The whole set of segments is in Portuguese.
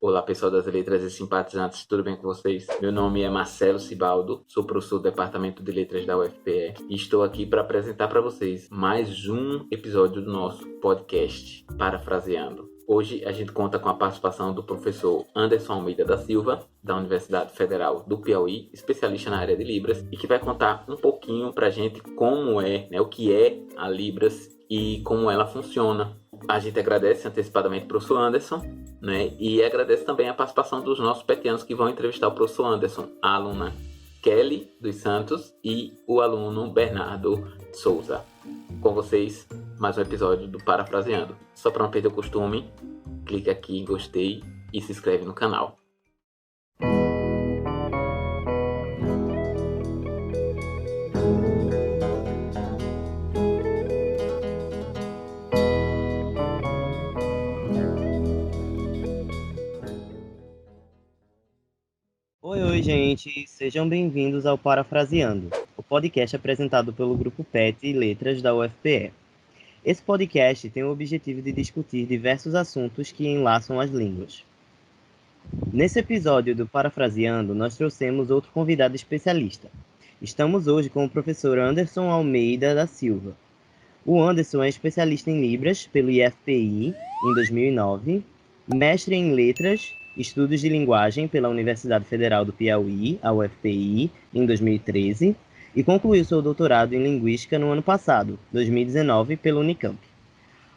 Olá, pessoal das letras e simpatizantes, tudo bem com vocês? Meu nome é Marcelo Cibaldo, sou professor do Departamento de Letras da UFPE e estou aqui para apresentar para vocês mais um episódio do nosso podcast Parafraseando. Hoje a gente conta com a participação do professor Anderson Almeida da Silva, da Universidade Federal do Piauí, especialista na área de Libras, e que vai contar um pouquinho para a gente como é, o que é a Libras e como ela funciona. A gente agradece antecipadamente o professor Anderson, e agradece também a participação dos nossos petianos que vão entrevistar o professor Anderson, a aluna Kelly dos Santos e o aluno Bernardo Souza. Com vocês, mais um episódio do Parafraseando. Só para não perder o costume, clica aqui em gostei e se inscreve no canal. Oi, gente! Sejam bem-vindos ao Parafraseando, o podcast apresentado pelo Grupo PET e Letras da UFPE. Esse podcast tem o objetivo de discutir diversos assuntos que enlaçam as línguas. Nesse episódio do Parafraseando, nós trouxemos outro convidado especialista. Estamos hoje com o professor Anderson Almeida da Silva. O Anderson é especialista em Libras pelo IFPI em 2009, mestre em Letras, Estudos de Linguagem pela Universidade Federal do Piauí, a UFPI, em 2013, e concluiu seu doutorado em Linguística no ano passado, 2019, pela Unicamp.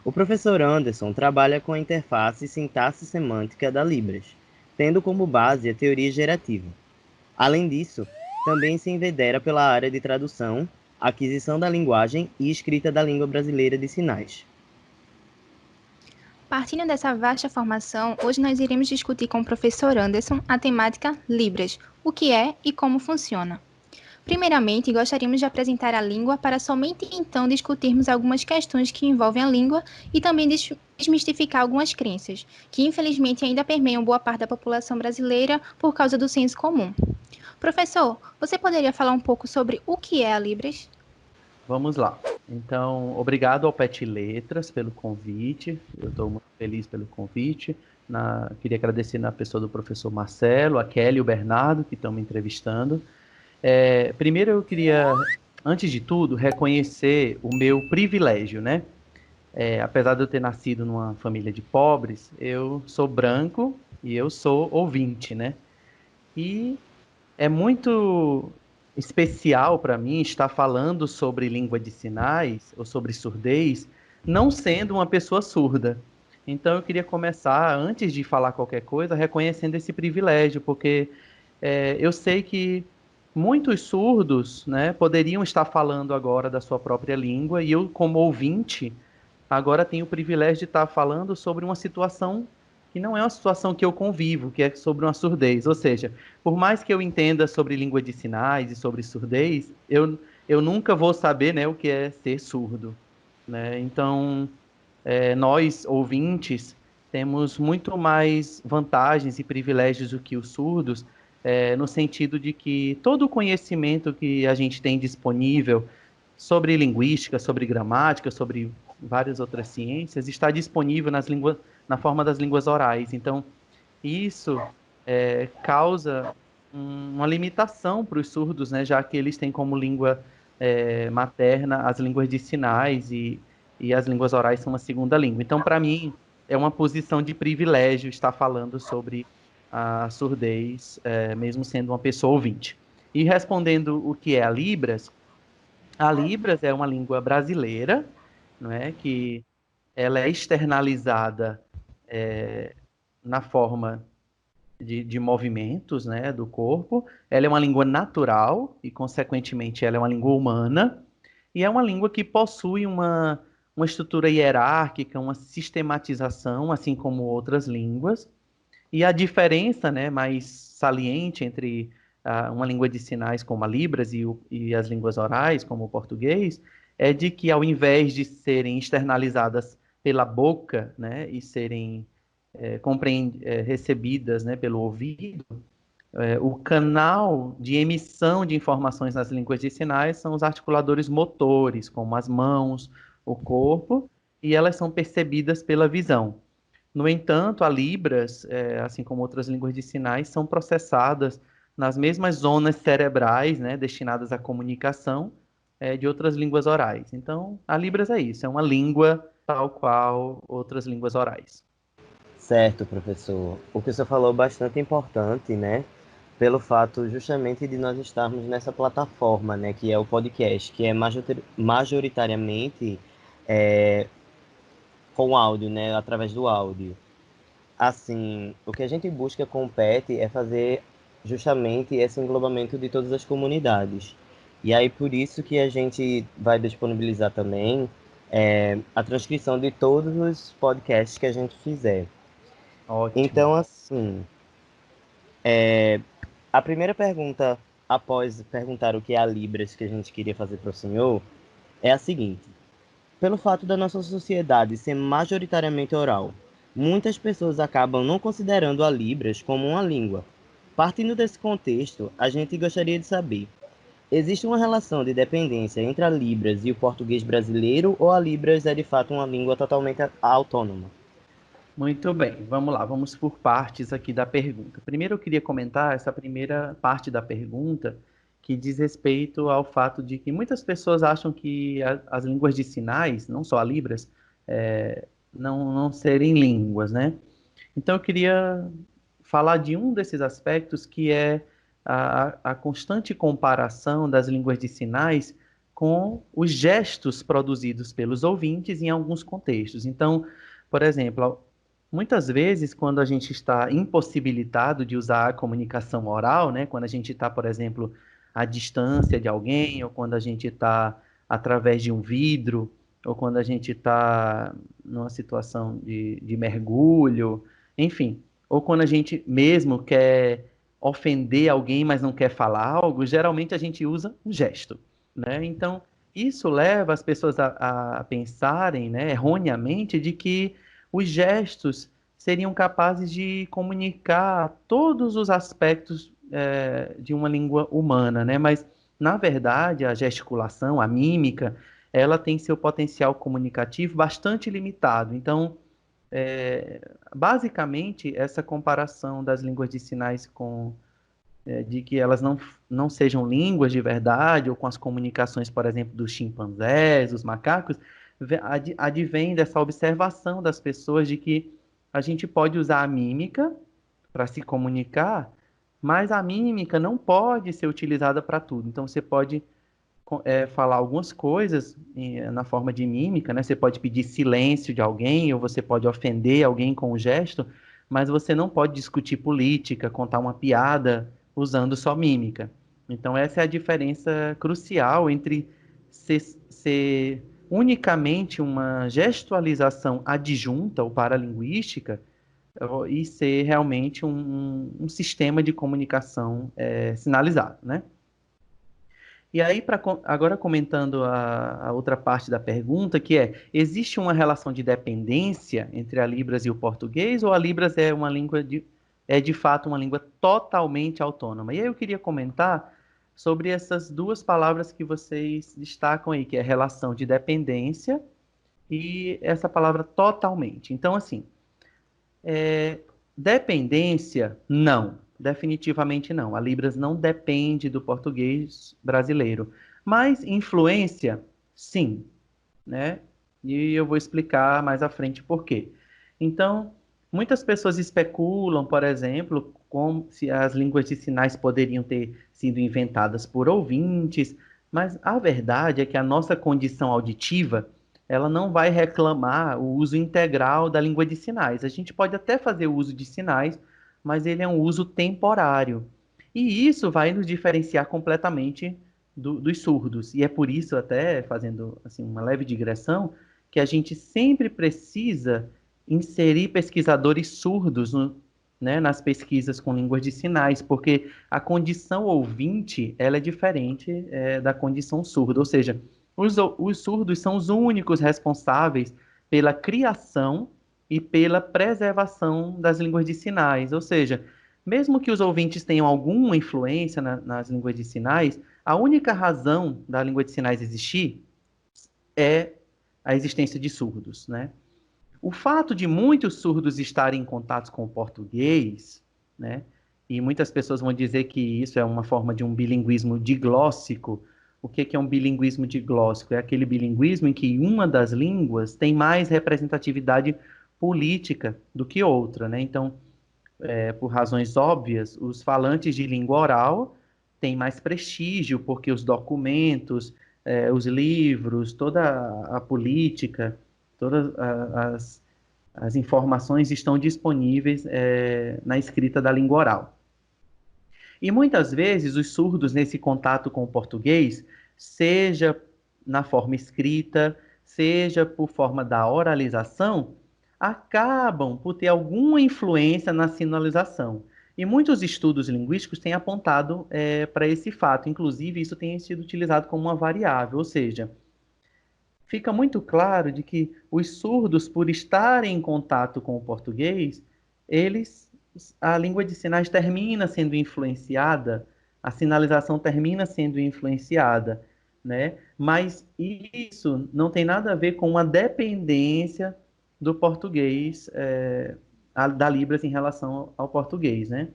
O professor Anderson trabalha com a interface sintaxe semântica da Libras, tendo como base a teoria gerativa. Além disso, também se envedera pela área de tradução, aquisição da linguagem e escrita da língua brasileira de sinais. Partindo dessa vasta formação, hoje nós iremos discutir com o professor Anderson a temática Libras, o que é e como funciona. Primeiramente, gostaríamos de apresentar a língua para somente então discutirmos algumas questões que envolvem a língua e também desmistificar algumas crenças, que infelizmente ainda permeiam boa parte da população brasileira por causa do senso comum. Professor, você poderia falar um pouco sobre o que é a Libras? Vamos lá. Então, obrigado ao PET Letras pelo convite. Eu estou muito feliz pelo convite. Queria agradecer na pessoa do professor Marcelo, a Kelly e o Bernardo, que estão me entrevistando. Primeiro, eu queria, antes de tudo, reconhecer o meu privilégio, né? Apesar de eu ter nascido numa família de pobres, eu sou branco e eu sou ouvinte, né? E é muito especial para mim estar falando sobre língua de sinais ou sobre surdez, não sendo uma pessoa surda. Então eu queria começar, antes de falar qualquer coisa, reconhecendo esse privilégio, porque eu sei que muitos surdos, né, poderiam estar falando agora da sua própria língua, e eu, como ouvinte, agora tenho o privilégio de estar falando sobre uma situação que não é uma situação que eu convivo, que é sobre uma surdez. Ou seja, por mais que eu entenda sobre língua de sinais e sobre surdez, eu nunca vou saber, né, o que é ser surdo, né? Então, nós, ouvintes, temos muito mais vantagens e privilégios do que os surdos, no sentido de que todo o conhecimento que a gente tem disponível sobre linguística, sobre gramática, sobre várias outras ciências, está disponível na forma das línguas orais. Então, isso causa uma limitação para os surdos, né, já que eles têm como língua materna as línguas de sinais e as línguas orais são uma segunda língua. Então, para mim, é uma posição de privilégio estar falando sobre a surdez, mesmo sendo uma pessoa ouvinte. E respondendo o que é a Libras é uma língua brasileira, não é, que ela é externalizada na forma de movimentos, né, do corpo. Ela é uma língua natural e, consequentemente, ela é uma língua humana. E é uma língua que possui uma estrutura hierárquica, uma sistematização, assim como outras línguas. E a diferença, né, mais saliente entre uma língua de sinais como a Libras e as línguas orais, como o português, é de que, ao invés de serem externalizadas pela boca, né, e serem recebidas, né, pelo ouvido, o canal de emissão de informações nas línguas de sinais são os articuladores motores, como as mãos, o corpo, e elas são percebidas pela visão. No entanto, a Libras, assim como outras línguas de sinais, são processadas nas mesmas zonas cerebrais, né, destinadas à comunicação, de outras línguas orais. Então, a Libras é isso, é uma língua tal qual outras línguas orais. Certo, professor. O que o senhor falou é bastante importante, né? Pelo fato justamente de nós estarmos nessa plataforma, né? Que é o podcast, que é majoritariamente é, com áudio, né? Através do áudio. Assim, o que a gente busca com o PET é fazer justamente esse englobamento de todas as comunidades. E aí, por isso que a gente vai disponibilizar também a transcrição de todos os podcasts que a gente fizer. Ótimo. Então, assim, a primeira pergunta, após perguntar o que é a Libras que a gente queria fazer para o senhor, é a seguinte. Pelo fato da nossa sociedade ser majoritariamente oral, muitas pessoas acabam não considerando a Libras como uma língua. Partindo desse contexto, a gente gostaria de saber: existe uma relação de dependência entre a Libras e o português brasileiro, ou a Libras é de fato uma língua totalmente autônoma? Muito bem, vamos lá, vamos por partes aqui da pergunta. Primeiro eu queria comentar essa primeira parte da pergunta, que diz respeito ao fato de que muitas pessoas acham que as línguas de sinais, não só a Libras, não serem línguas, né? Então eu queria falar de um desses aspectos, que é a constante comparação das línguas de sinais com os gestos produzidos pelos ouvintes em alguns contextos. Então, por exemplo, muitas vezes, quando a gente está impossibilitado de usar a comunicação oral, né, quando a gente está, por exemplo, à distância de alguém, ou quando a gente está através de um vidro, ou quando a gente está numa situação de mergulho, enfim, ou quando a gente mesmo quer ofender alguém, mas não quer falar algo, geralmente a gente usa um gesto, né? Então, isso leva as pessoas a pensarem, né, erroneamente, de que os gestos seriam capazes de comunicar todos os aspectos de uma língua humana, né? Mas, na verdade, a gesticulação, a mímica, ela tem seu potencial comunicativo bastante limitado. Então, basicamente, essa comparação das línguas de sinais de que elas não sejam línguas de verdade, ou com as comunicações, por exemplo, dos chimpanzés, dos macacos, advém dessa observação das pessoas de que a gente pode usar a mímica para se comunicar, mas a mímica não pode ser utilizada para tudo. Então, você pode falar algumas coisas na forma de mímica, né? Você pode pedir silêncio de alguém, ou você pode ofender alguém com um gesto, mas você não pode discutir política, contar uma piada usando só mímica. Então, essa é a diferença crucial entre ser unicamente uma gestualização adjunta ou paralinguística e ser realmente um sistema de comunicação sinalizado, né? E aí, agora comentando a outra parte da pergunta, que existe uma relação de dependência entre a Libras e o português, ou a Libras é uma língua de fato uma língua totalmente autônoma? E aí eu queria comentar sobre essas duas palavras que vocês destacam aí, que é relação de dependência e essa palavra totalmente. Então, assim, dependência, não. Definitivamente não. A Libras não depende do português brasileiro. Mas influência, sim, né? E eu vou explicar mais à frente por quê. Então, muitas pessoas especulam, por exemplo, como se as línguas de sinais poderiam ter sido inventadas por ouvintes, mas a verdade é que a nossa condição auditiva, ela não vai reclamar o uso integral da língua de sinais. A gente pode até fazer o uso de sinais, mas ele é um uso temporário. E isso vai nos diferenciar completamente dos surdos. E é por isso, até fazendo assim, uma leve digressão, que a gente sempre precisa inserir pesquisadores surdos né, nas pesquisas com línguas de sinais, porque a condição ouvinte ela é diferente da condição surda. Ou seja, os surdos são os únicos responsáveis pela criação e pela preservação das línguas de sinais. Ou seja, mesmo que os ouvintes tenham alguma influência nas línguas de sinais, a única razão da língua de sinais existir é a existência de surdos, né? O fato de muitos surdos estarem em contato com o português, né, e muitas pessoas vão dizer que isso é uma forma de um bilinguismo diglóssico. O que é um bilinguismo diglóssico? É aquele bilinguismo em que uma das línguas tem mais representatividade política do que outra, né? Então, por razões óbvias, os falantes de língua oral têm mais prestígio, porque os documentos, os livros, toda a política, todas as informações estão disponíveis na escrita da língua oral. E muitas vezes os surdos nesse contato com o português, seja na forma escrita, seja por forma da oralização, acabam por ter alguma influência na sinalização. E muitos estudos linguísticos têm apontado para esse fato. Inclusive, isso tem sido utilizado como uma variável, ou seja, fica muito claro de que os surdos, por estarem em contato com o português, a língua de sinais termina sendo influenciada, a sinalização termina sendo influenciada, né? Mas isso não tem nada a ver com uma dependência do português, da Libras em relação ao português, né?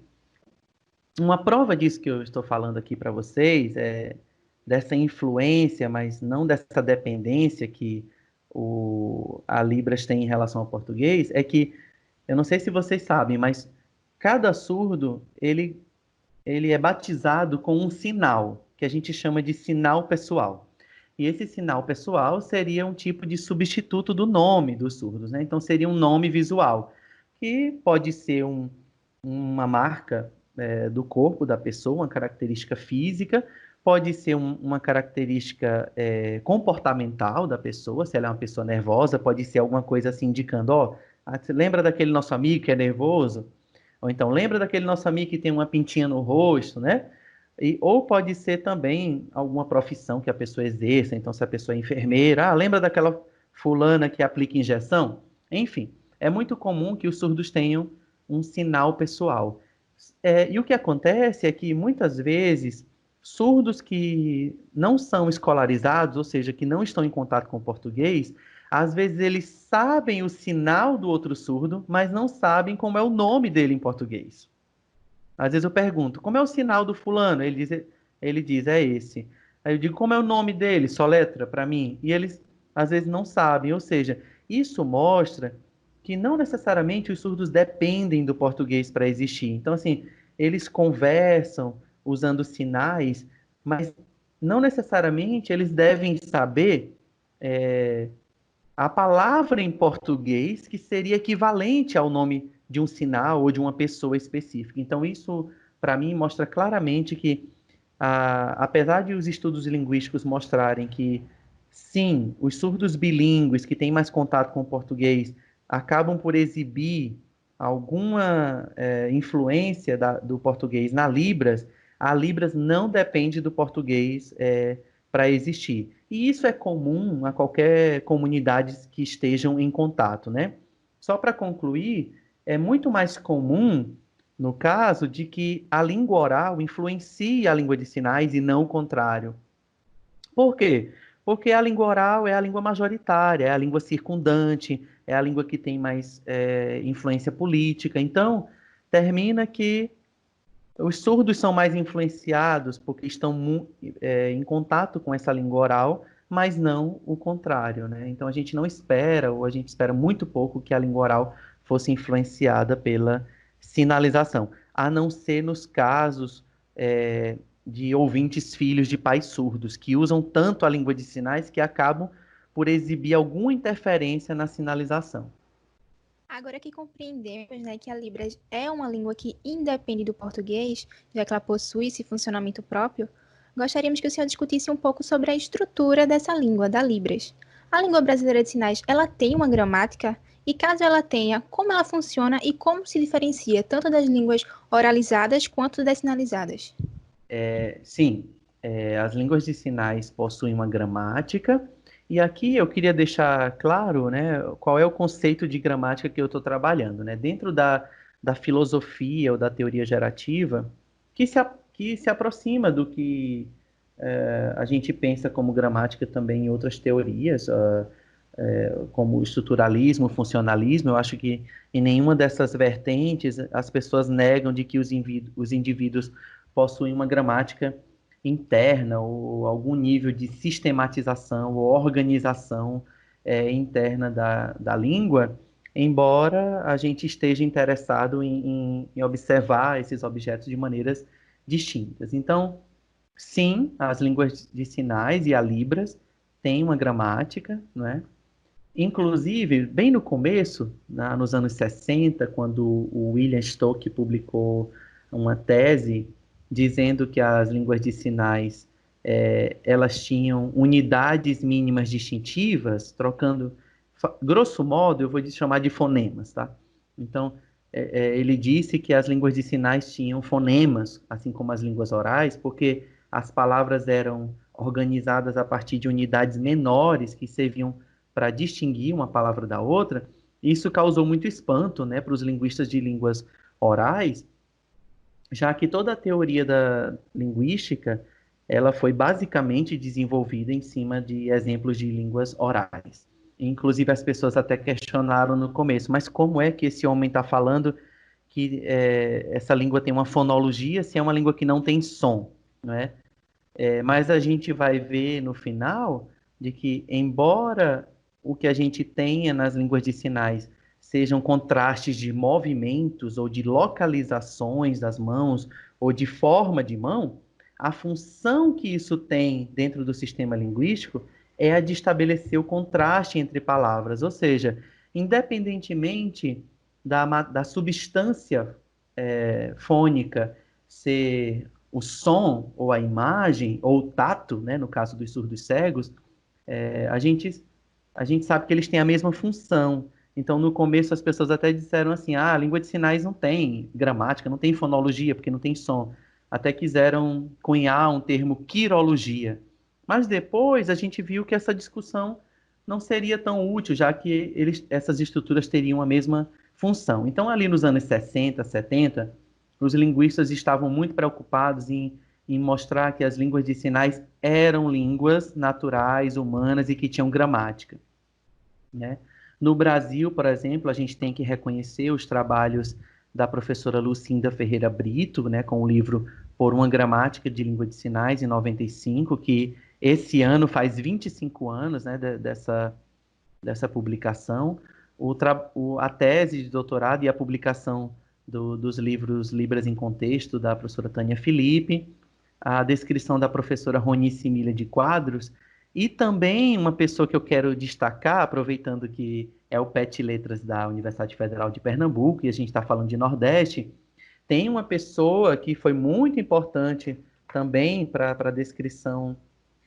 Uma prova disso que eu estou falando aqui para vocês, dessa influência, mas não dessa dependência que a Libras tem em relação ao português, é que, eu não sei se vocês sabem, mas cada surdo, ele é batizado com um sinal, que a gente chama de sinal pessoal. E esse sinal pessoal seria um tipo de substituto do nome dos surdos, né? Então, seria um nome visual, que pode ser uma marca do corpo da pessoa, uma característica física, pode ser uma característica comportamental da pessoa, se ela é uma pessoa nervosa, pode ser alguma coisa assim indicando, você lembra daquele nosso amigo que é nervoso? Ou então, lembra daquele nosso amigo que tem uma pintinha no rosto, né? Ou pode ser também alguma profissão que a pessoa exerça. Então, se a pessoa é enfermeira, lembra daquela fulana que aplica injeção? Enfim, é muito comum que os surdos tenham um sinal pessoal. E o que acontece é que, muitas vezes, surdos que não são escolarizados, ou seja, que não estão em contato com o português, às vezes eles sabem o sinal do outro surdo, mas não sabem como é o nome dele em português. Às vezes eu pergunto, como é o sinal do fulano? Ele diz, é esse. Aí eu digo, como é o nome dele? Soletra para mim. E eles, às vezes, não sabem. Ou seja, isso mostra que não necessariamente os surdos dependem do português para existir. Então, assim, eles conversam usando sinais, mas não necessariamente eles devem saber a palavra em português que seria equivalente ao nome de um sinal ou de uma pessoa específica. Então, isso, para mim, mostra claramente que, apesar de os estudos linguísticos mostrarem que, sim, os surdos bilíngues que têm mais contato com o português acabam por exibir alguma influência do português na Libras, a Libras não depende do português para existir. E isso é comum a qualquer comunidade que estejam em contato, né? Só para concluir, é muito mais comum no caso de que a língua oral influencie a língua de sinais e não o contrário. Por quê? Porque a língua oral é a língua majoritária, é a língua circundante, é a língua que tem mais influência política. Então, termina que os surdos são mais influenciados porque estão em contato com essa língua oral, mas não o contrário, né? Então a gente não espera, ou a gente espera muito pouco que a língua oral fosse influenciada pela sinalização, a não ser nos casos de ouvintes filhos de pais surdos, que usam tanto a língua de sinais que acabam por exibir alguma interferência na sinalização. Agora que compreendemos, né, que a Libras é uma língua que independe do português, já que ela possui esse funcionamento próprio, gostaríamos que o senhor discutisse um pouco sobre a estrutura dessa língua, da Libras. A língua brasileira de sinais, ela tem uma gramática? E caso ela tenha, como ela funciona e como se diferencia tanto das línguas oralizadas quanto das sinalizadas? Sim, as línguas de sinais possuem uma gramática. E aqui eu queria deixar claro, né, qual é o conceito de gramática que eu estou trabalhando, né? Dentro da filosofia ou da teoria gerativa, que se aproxima do que a gente pensa como gramática também em outras teorias. como estruturalismo, funcionalismo. Eu acho que em nenhuma dessas vertentes as pessoas negam de que os indivíduos possuem uma gramática interna ou algum nível de sistematização ou organização interna da língua, embora a gente esteja interessado em observar esses objetos de maneiras distintas. Então, sim, as línguas de sinais e a Libras têm uma gramática, não é? Inclusive, bem no começo, nos anos 60, quando o William Stoke publicou uma tese dizendo que as línguas de sinais elas tinham unidades mínimas distintivas, trocando, grosso modo, eu vou chamar de fonemas, tá? Então, ele disse que as línguas de sinais tinham fonemas, assim como as línguas orais, porque as palavras eram organizadas a partir de unidades menores que serviam para distinguir uma palavra da outra. Isso causou muito espanto, né, para os linguistas de línguas orais, já que toda a teoria da linguística ela foi basicamente desenvolvida em cima de exemplos de línguas orais. Inclusive, as pessoas até questionaram no começo, mas como é que esse homem está falando que essa língua tem uma fonologia se é uma língua que não tem som, não é? Mas a gente vai ver no final de que, embora o que a gente tenha nas línguas de sinais sejam contrastes de movimentos ou de localizações das mãos ou de forma de mão, a função que isso tem dentro do sistema linguístico é a de estabelecer o contraste entre palavras, ou seja, independentemente da substância fônica ser o som ou a imagem ou o tato, né, no caso dos surdos cegos, a gente sabe que eles têm a mesma função. Então, no começo, as pessoas até disseram assim, a língua de sinais não tem gramática, não tem fonologia, porque não tem som. Até quiseram cunhar um termo quirologia. Mas depois a gente viu que essa discussão não seria tão útil, já que essas estruturas teriam a mesma função. Então, ali nos anos 60, 70, os linguistas estavam muito preocupados em mostrar que as línguas de sinais eram línguas naturais, humanas e que tinham gramática, né? No Brasil, por exemplo, a gente tem que reconhecer os trabalhos da professora Lucinda Ferreira Brito, né, com o livro Por uma Gramática de Língua de Sinais, em 95, que esse ano faz 25 anos, né, dessa publicação. A tese de doutorado e a publicação dos livros Libras em Contexto, da professora Tânia Felipe, a descrição da professora Ronice Milha de Quadros, e também uma pessoa que eu quero destacar, aproveitando que é o PET Letras da Universidade Federal de Pernambuco, e a gente está falando de Nordeste, tem uma pessoa que foi muito importante também para a descrição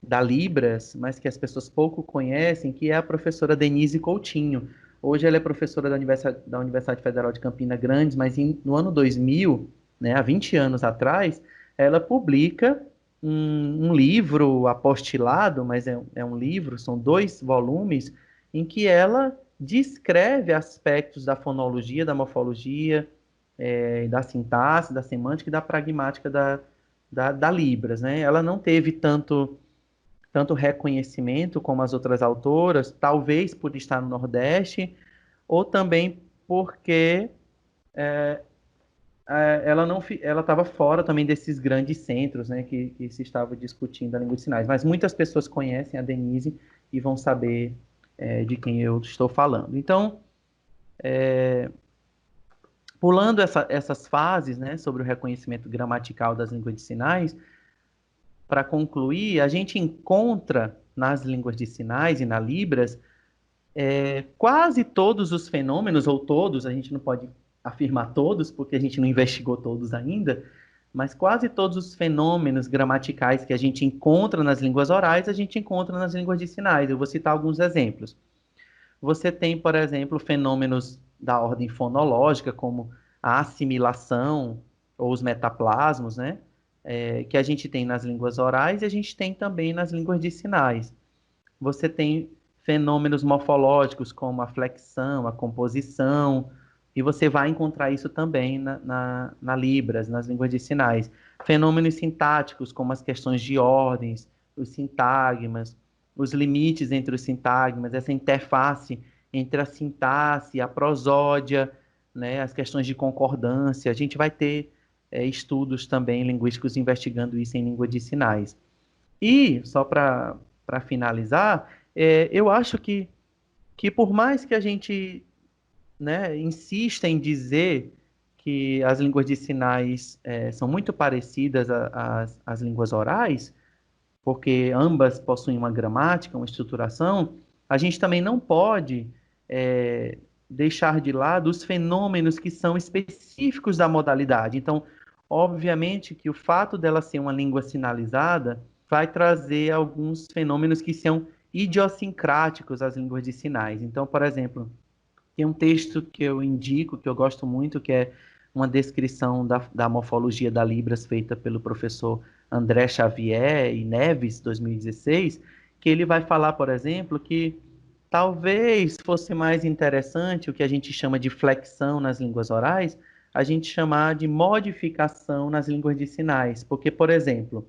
da Libras, mas que as pessoas pouco conhecem, que é a professora Denise Coutinho. Hoje ela é professora da Universidade Federal de Campina Grande, mas no ano 2000, né, há 20 anos atrás, ela publica um livro apostilado, mas é um livro, são 2 volumes, em que ela descreve aspectos da fonologia, da morfologia, da sintaxe, da semântica e da pragmática da Libras, né? Ela não teve tanto reconhecimento como as outras autoras, talvez por estar no Nordeste, ou também porque ela estava fora também desses grandes centros, né, que se estava discutindo a língua de sinais. Mas muitas pessoas conhecem a Denise e vão saber de quem eu estou falando. Então, pulando essas fases, né, sobre o reconhecimento gramatical das línguas de sinais, para concluir, a gente encontra nas línguas de sinais e na Libras quase todos os fenômenos, ou todos, a gente não pode afirmar todos, porque a gente não investigou todos ainda, mas quase todos os fenômenos gramaticais que a gente encontra nas línguas orais, a gente encontra nas línguas de sinais. Eu vou citar alguns exemplos. Você tem, por exemplo, fenômenos da ordem fonológica, como a assimilação ou os metaplasmos, né? Que a gente tem nas línguas orais e a gente tem também nas línguas de sinais. Você tem fenômenos morfológicos, como a flexão, a composição, e você vai encontrar isso também na Libras, nas línguas de sinais. Fenômenos sintáticos, como as questões de ordens, os sintagmas, os limites entre os sintagmas, essa interface entre a sintaxe, a prosódia, né, as questões de concordância. A gente vai ter estudos também linguísticos investigando isso em língua de sinais. E, só para finalizar, eu acho que por mais que a gente, né, insista em dizer que as línguas de sinais são muito parecidas às línguas orais, porque ambas possuem uma gramática, uma estruturação, a gente também não pode deixar de lado os fenômenos que são específicos da modalidade. Então, obviamente que o fato dela ser uma língua sinalizada vai trazer alguns fenômenos que são idiosincráticos às línguas de sinais. Então, por exemplo, tem um texto que eu indico, que eu gosto muito, que é uma descrição da morfologia da Libras feita pelo professor André Xavier e Neves, 2016, que ele vai falar, por exemplo, que talvez fosse mais interessante o que a gente chama de flexão nas línguas orais, a gente chamar de modificação nas línguas de sinais. Porque, por exemplo,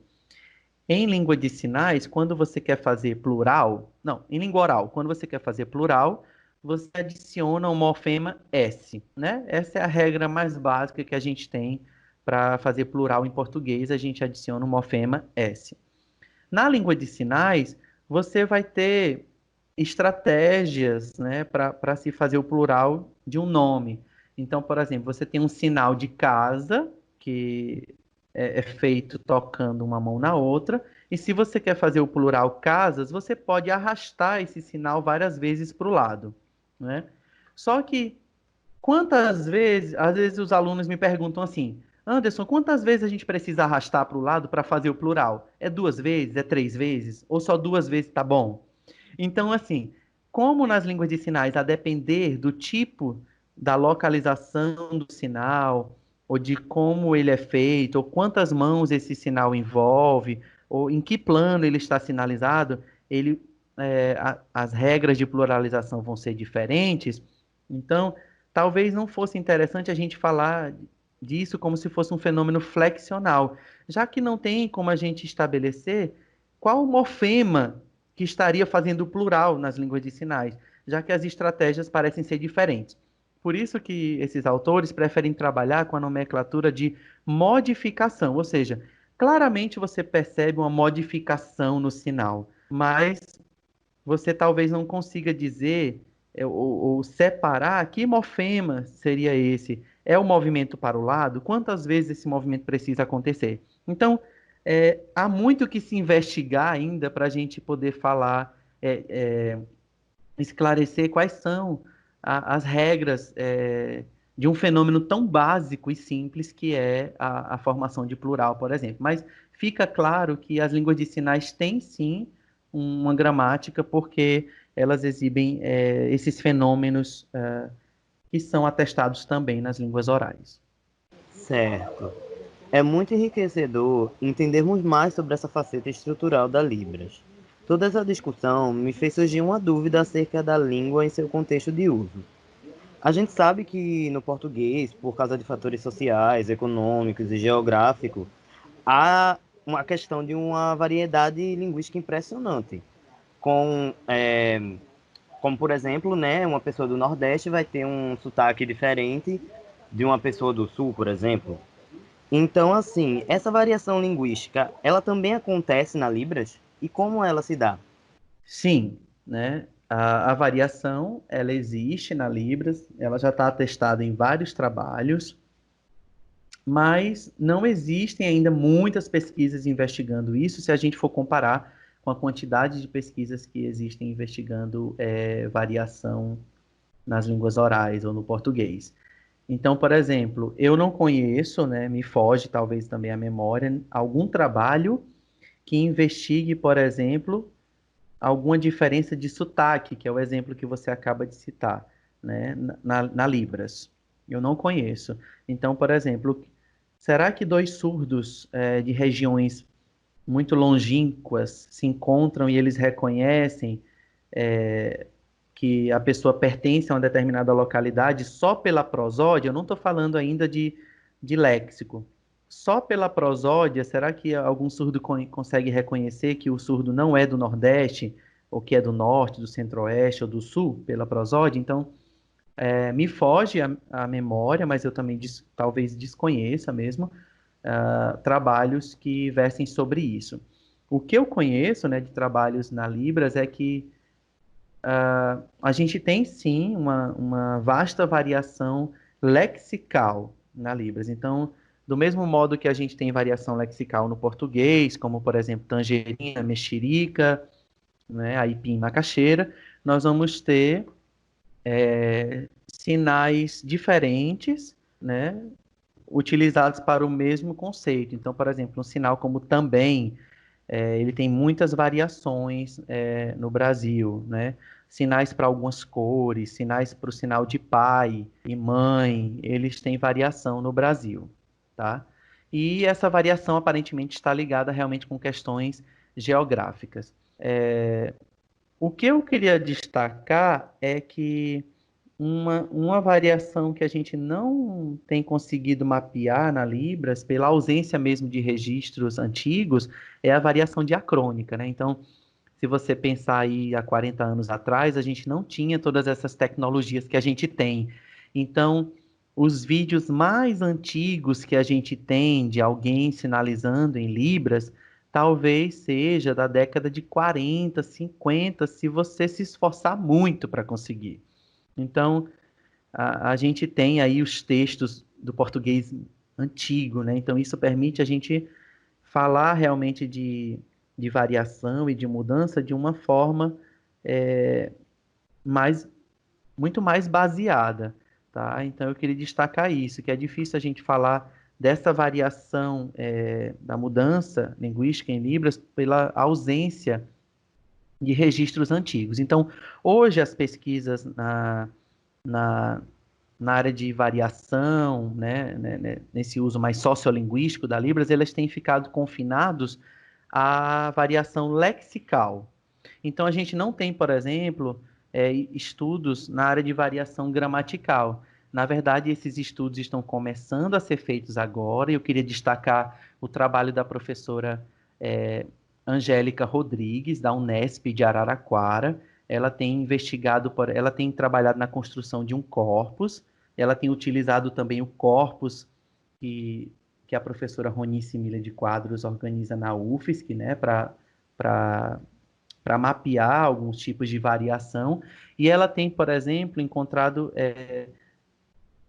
em língua de sinais, quando você quer fazer plural, não, em língua oral, quando você quer fazer plural, você adiciona o morfema S, né? Essa é a regra mais básica que a gente tem para fazer plural em português, a gente adiciona o morfema S. Na língua de sinais, você vai ter estratégias, né, para se fazer o plural de um nome. Então, por exemplo, você tem um sinal de casa, que é feito tocando uma mão na outra, e se você quer fazer o plural casas, você pode arrastar esse sinal várias vezes para o lado, né? Só que, quantas vezes, às vezes os alunos me perguntam assim, Anderson, quantas vezes a gente precisa arrastar para o lado para fazer o plural? É 2 vezes? É 3 vezes? Ou só 2 vezes tá bom? Então, assim, como nas línguas de sinais, a depender do tipo da localização do sinal, ou de como ele é feito, ou quantas mãos esse sinal envolve, ou em que plano ele está sinalizado, as regras de pluralização vão ser diferentes. Então, talvez não fosse interessante a gente falar disso como se fosse um fenômeno flexional, já que não tem como a gente estabelecer qual morfema que estaria fazendo o plural nas línguas de sinais, já que as estratégias parecem ser diferentes. Por isso que esses autores preferem trabalhar com a nomenclatura de modificação, ou seja, claramente você percebe uma modificação no sinal, mas você talvez não consiga dizer ou separar que morfema seria esse. É o movimento para o lado? Quantas vezes esse movimento precisa acontecer? Então, há muito que se investigar ainda para a gente poder falar, esclarecer quais são as regras de um fenômeno tão básico e simples que é a formação de plural, por exemplo. Mas fica claro que as línguas de sinais têm, sim, uma gramática, porque elas exibem esses fenômenos que são atestados também nas línguas orais. Certo. É muito enriquecedor entendermos mais sobre essa faceta estrutural da Libras. Toda essa discussão me fez surgir uma dúvida acerca da língua em seu contexto de uso. A gente sabe que no português, por causa de fatores sociais, econômicos e geográficos, há uma questão de uma variedade linguística impressionante. Como por exemplo, né, uma pessoa do Nordeste vai ter um sotaque diferente de uma pessoa do Sul, por exemplo. Então, assim, essa variação linguística, ela também acontece na Libras? E como ela se dá? Sim, né? A variação, ela existe na Libras, ela já está atestada em vários trabalhos, mas não existem ainda muitas pesquisas investigando isso, se a gente for comparar com a quantidade de pesquisas que existem investigando variação nas línguas orais ou no português. Então, por exemplo, eu não conheço, né, me foge talvez também a memória, algum trabalho que investigue, por exemplo, alguma diferença de sotaque, que é o exemplo que você acaba de citar, né, na Libras. Eu não conheço. Então, por exemplo, será que 2 surdos de regiões muito longínquas se encontram e eles reconhecem que a pessoa pertence a uma determinada localidade só pela prosódia? Eu não estou falando ainda de léxico. Só pela prosódia, será que algum surdo consegue reconhecer que o surdo não é do Nordeste, ou que é do norte, do centro-oeste ou do sul, pela prosódia. Então, me foge a memória, mas eu também talvez desconheça mesmo trabalhos que versem sobre isso. O que eu conheço, né, de trabalhos na Libras é que a gente tem sim uma vasta variação lexical na Libras. Então, do mesmo modo que a gente tem variação lexical no português, como por exemplo tangerina, mexerica, né, aipim, macaxeira, nós vamos ter sinais diferentes, né, utilizados para o mesmo conceito. Então, por exemplo, um sinal como também, ele tem muitas variações no Brasil, né? Sinais para algumas cores, sinais para o sinal de pai e mãe, eles têm variação no Brasil, tá? E essa variação aparentemente está ligada realmente com questões geográficas. O que eu queria destacar é que uma variação que a gente não tem conseguido mapear na Libras, pela ausência mesmo de registros antigos, é a variação diacrônica, né? Então, se você pensar aí há 40 anos atrás, a gente não tinha todas essas tecnologias que a gente tem. Então, os vídeos mais antigos que a gente tem de alguém sinalizando em Libras, talvez seja da década de 40, 50, se você se esforçar muito para conseguir. Então, a gente tem aí os textos do português antigo, né? Então, isso permite a gente falar realmente de variação e de mudança de uma forma muito mais baseada, tá? Então, eu queria destacar isso, que é difícil a gente falar dessa variação da mudança linguística em Libras pela ausência de registros antigos. Então, hoje as pesquisas na, na área de variação, né, nesse uso mais sociolinguístico da Libras, elas têm ficado confinados à variação lexical. Então, a gente não tem, por exemplo, estudos na área de variação gramatical. Na verdade, esses estudos estão começando a ser feitos agora, e eu queria destacar o trabalho da professora Angélica Rodrigues, da Unesp de Araraquara. Ela tem ela tem trabalhado na construção de um corpus, ela tem utilizado também o corpus que a professora Ronice Miller de Quadros organiza na UFSC, né, para mapear alguns tipos de variação, e ela tem, por exemplo, encontrado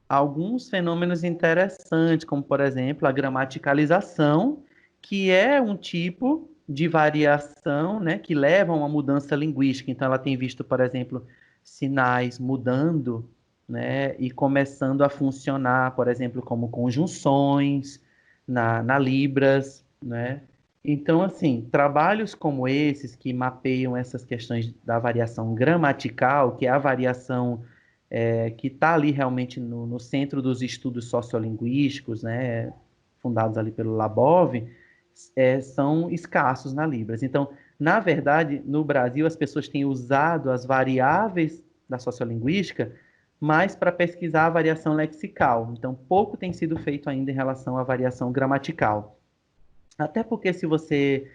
alguns fenômenos interessantes, como, por exemplo, a gramaticalização, que é um tipo de variação, né, que leva a uma mudança linguística. Então, ela tem visto, por exemplo, sinais mudando, né, e começando a funcionar, por exemplo, como conjunções na Libras, né? Então, assim, trabalhos como esses que mapeiam essas questões da variação gramatical, que é a variação que está ali realmente no centro dos estudos sociolinguísticos, né, fundados ali pelo Labov, são escassos na Libras. Então, na verdade, no Brasil, as pessoas têm usado as variáveis da sociolinguística mais para pesquisar a variação lexical. Então, pouco tem sido feito ainda em relação à variação gramatical. Até porque, se você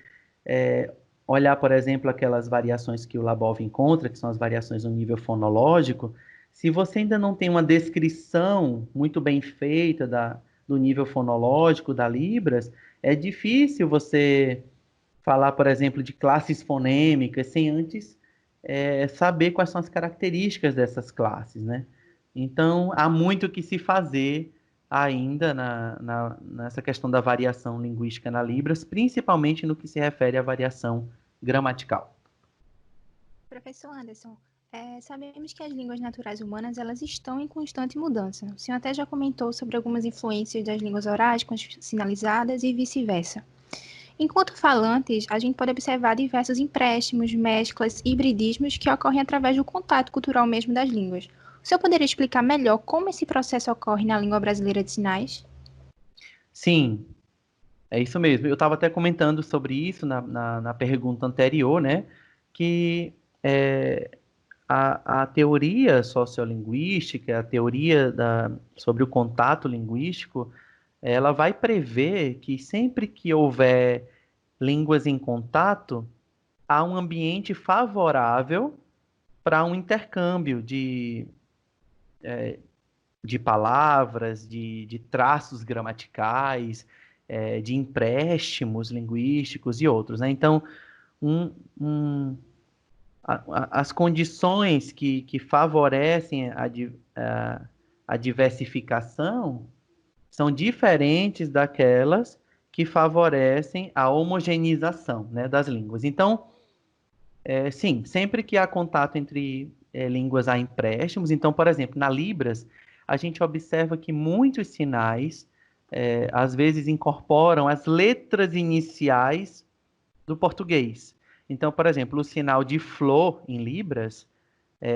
olhar, por exemplo, aquelas variações que o Labov encontra, que são as variações no nível fonológico, se você ainda não tem uma descrição muito bem feita do nível fonológico da Libras, é difícil você falar, por exemplo, de classes fonêmicas sem antes saber quais são as características dessas classes, né? Então, há muito o que se fazer ainda nessa questão da variação linguística na Libras, principalmente no que se refere à variação gramatical. Professor Anderson, sabemos que as línguas naturais humanas elas estão em constante mudança. O senhor até já comentou sobre algumas influências das línguas orais com as sinalizadas e vice-versa. Enquanto falantes, a gente pode observar diversos empréstimos, mesclas, hibridismos que ocorrem através do contato cultural mesmo das línguas. O senhor poderia explicar melhor como esse processo ocorre na língua brasileira de sinais? Sim, é isso mesmo. Eu estava até comentando sobre isso na pergunta anterior, né? Que a teoria sociolinguística, a teoria sobre o contato linguístico, ela vai prever que sempre que houver línguas em contato, há um ambiente favorável para um intercâmbio de palavras, de traços gramaticais, de empréstimos linguísticos e outros, né? Então, as condições que favorecem a diversificação são diferentes daquelas que favorecem a homogeneização, né, das línguas. Então, sim, sempre que há contato entre línguas há empréstimos. Então, por exemplo, na Libras, a gente observa que muitos sinais, às vezes, incorporam as letras iniciais do português. Então, por exemplo, o sinal de flor em Libras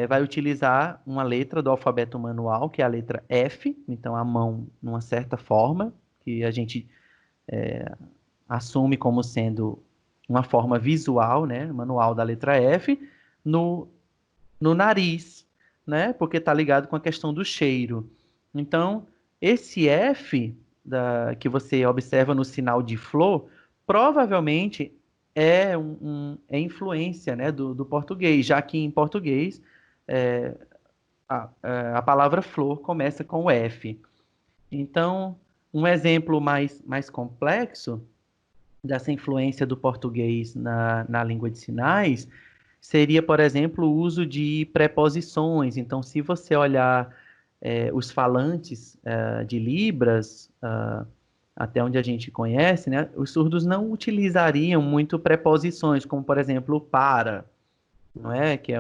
vai utilizar uma letra do alfabeto manual, que é a letra F, então a mão numa certa forma, que a gente assume como sendo uma forma visual, né, manual da letra F, no nariz, né, porque está ligado com a questão do cheiro. Então, esse F que você observa no sinal de flor, provavelmente é influência, né, do português, já que em português a palavra flor começa com o F. Então, um exemplo mais complexo dessa influência do português na língua de sinais seria, por exemplo, o uso de preposições. Então, se você olhar os falantes de Libras, até onde a gente conhece, né, os surdos não utilizariam muito preposições, como, por exemplo, para, não é? Que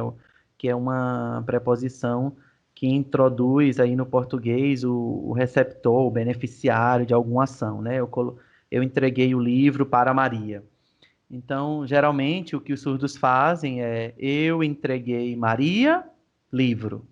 é uma preposição que introduz aí no português o receptor, o beneficiário de alguma ação, né? Eu entreguei o livro para Maria. Então, geralmente, o que os surdos fazem é eu entreguei Maria, livro.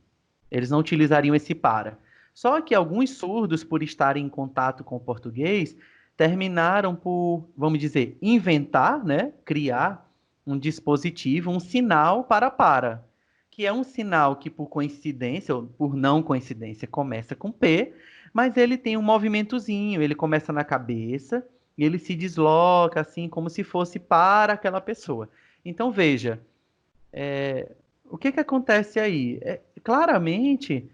Eles não utilizariam esse para. Só que alguns surdos, por estarem em contato com o português, terminaram por, vamos dizer, inventar, né? Criar um dispositivo, um sinal para, que é um sinal que, por coincidência, ou por não coincidência, começa com P, mas ele tem um movimentozinho, ele começa na cabeça e ele se desloca, assim, como se fosse para aquela pessoa. Então, veja, o que acontece aí? Claramente,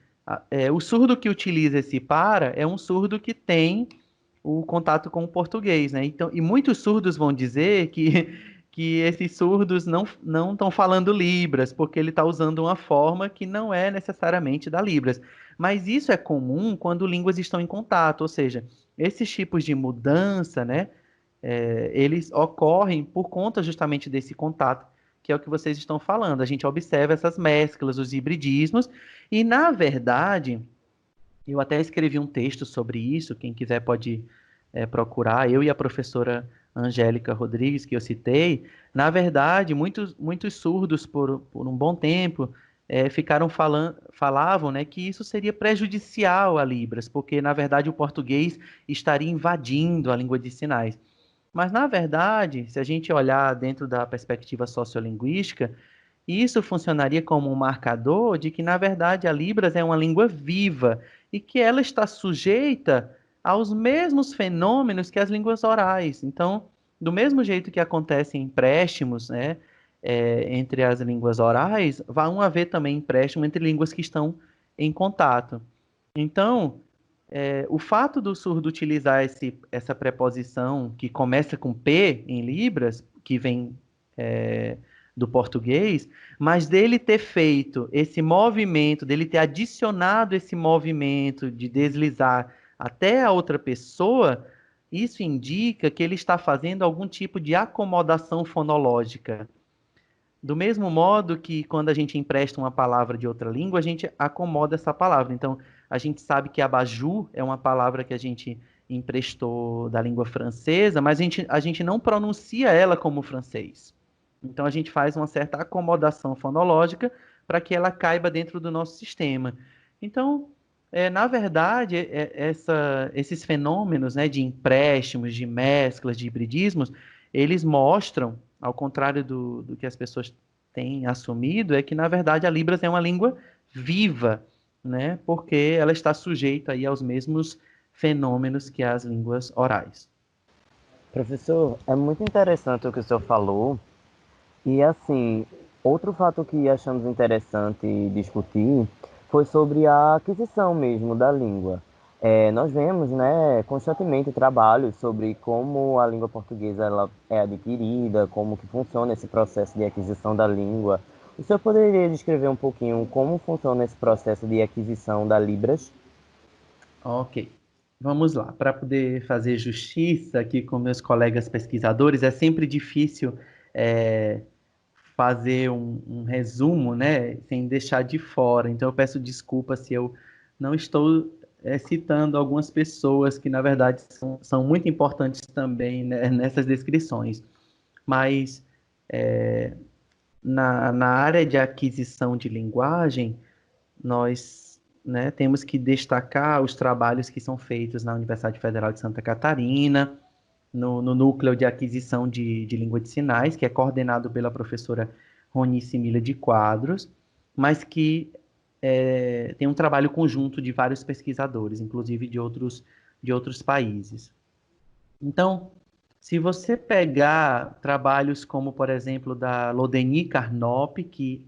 o surdo que utiliza esse para é um surdo que tem o contato com o português, né? Então, e muitos surdos vão dizer que esses surdos não estão falando Libras, porque ele está usando uma forma que não é necessariamente da Libras. Mas isso é comum quando línguas estão em contato, ou seja, esses tipos de mudança, né, eles ocorrem por conta justamente desse contato, que é o que vocês estão falando. A gente observa essas mesclas, os hibridismos, e, na verdade, eu até escrevi um texto sobre isso, quem quiser pode procurar, eu e a professora Angélica Rodrigues, que eu citei. Na verdade, muitos surdos, por um bom tempo, falavam, né, que isso seria prejudicial a Libras, porque, na verdade, o português estaria invadindo a língua de sinais. Mas, na verdade, se a gente olhar dentro da perspectiva sociolinguística, isso funcionaria como um marcador de que, na verdade, a Libras é uma língua viva e que ela está sujeita aos mesmos fenômenos que as línguas orais. Então, do mesmo jeito que acontecem empréstimos, né, entre as línguas orais, vão haver também empréstimo entre línguas que estão em contato. Então, o fato do surdo utilizar essa preposição que começa com P em Libras, que vem do português, mas dele ter feito esse movimento, dele ter adicionado esse movimento de deslizar até a outra pessoa, isso indica que ele está fazendo algum tipo de acomodação fonológica. Do mesmo modo que quando a gente empresta uma palavra de outra língua, a gente acomoda essa palavra. Então, a gente sabe que abajur é uma palavra que a gente emprestou da língua francesa, mas a gente não pronuncia ela como francês. Então, a gente faz uma certa acomodação fonológica para que ela caiba dentro do nosso sistema. Então, na verdade, esses fenômenos, né, de empréstimos, de mesclas, de hibridismos, eles mostram, ao contrário do que as pessoas têm assumido, é que, na verdade, a Libras é uma língua viva, né, porque ela está sujeita aí aos mesmos fenômenos que as línguas orais. Professor, é muito interessante o que o senhor falou, E assim, outro fato que achamos interessante discutir foi sobre a aquisição mesmo da língua. Nós vemos, né, constantemente trabalhos sobre como a língua portuguesa ela é adquirida, como que funciona esse processo de aquisição da língua. O senhor poderia descrever um pouquinho como funciona esse processo de aquisição da Libras? Ok, vamos lá. Para poder fazer justiça aqui com meus colegas pesquisadores, é sempre difícil é, fazer um resumo, né, sem deixar de fora. Então, eu peço desculpa se eu não estou citando algumas pessoas que, na verdade, são muito importantes também, né, nessas descrições. Mas na área de aquisição de linguagem, nós, né, temos que destacar os trabalhos que são feitos na Universidade Federal de Santa Catarina, no núcleo de aquisição de língua de sinais, que é coordenado pela professora Ronice Mila de Quadros, mas que tem um trabalho conjunto de vários pesquisadores, inclusive de outros países. Então, se você pegar trabalhos como, por exemplo, da Lodeni Carnop, que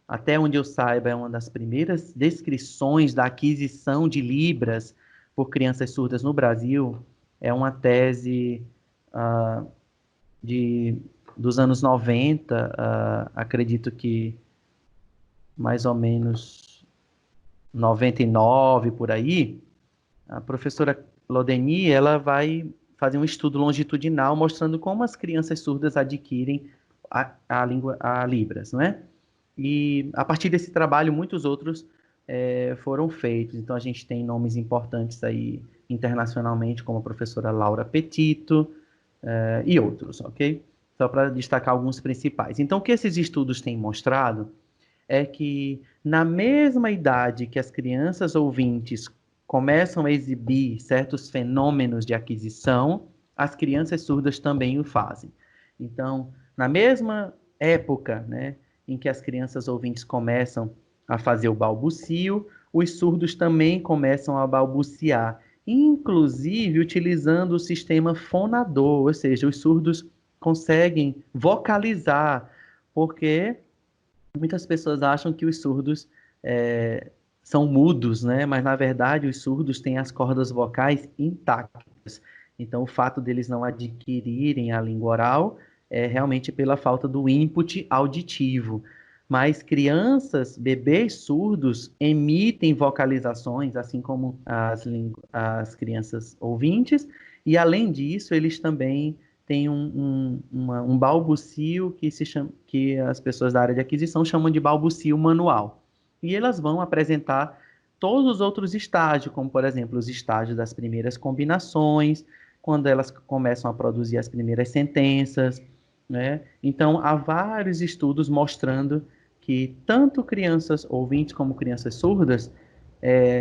até onde eu saiba, é uma das primeiras descrições da aquisição de libras por crianças surdas no Brasil, é uma tese uh, dos anos 90, acredito que mais ou menos 99 por aí. A professora Lodeni, ela vai fazer um estudo longitudinal mostrando como as crianças surdas adquirem a Libras, não é? E a partir desse trabalho, muitos outros foram feitos. Então, a gente tem nomes importantes aí internacionalmente, como a professora Laura Petito e outros, ok? Só para destacar alguns principais. Então, o que esses estudos têm mostrado é que, na mesma idade que as crianças ouvintes começam a exibir certos fenômenos de aquisição, as crianças surdas também o fazem. Então, na mesma época, né, em que as crianças ouvintes começam a fazer o balbucio, os surdos também começam a balbuciar, inclusive utilizando o sistema fonador, ou seja, os surdos conseguem vocalizar, porque muitas pessoas acham que os surdos são mudos, né? Mas na verdade os surdos têm as cordas vocais intactas. Então o fato deles não adquirirem a língua oral é realmente pela falta do input auditivo. Mas crianças, bebês surdos emitem vocalizações, assim como as crianças ouvintes, e além disso eles também tem um balbucio que as pessoas da área de aquisição chamam de balbucio manual. E elas vão apresentar todos os outros estágios, como, por exemplo, os estágios das primeiras combinações, quando elas começam a produzir as primeiras sentenças, né? Então, há vários estudos mostrando que tanto crianças ouvintes como crianças surdas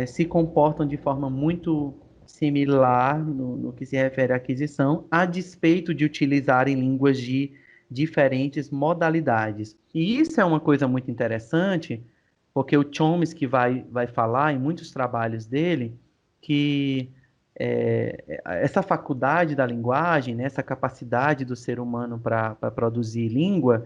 se comportam de forma muito similar no que se refere à aquisição, a despeito de utilizarem línguas de diferentes modalidades. E isso é uma coisa muito interessante, porque o Chomsky vai falar em muitos trabalhos dele que essa faculdade da linguagem, né, essa capacidade do ser humano para produzir língua,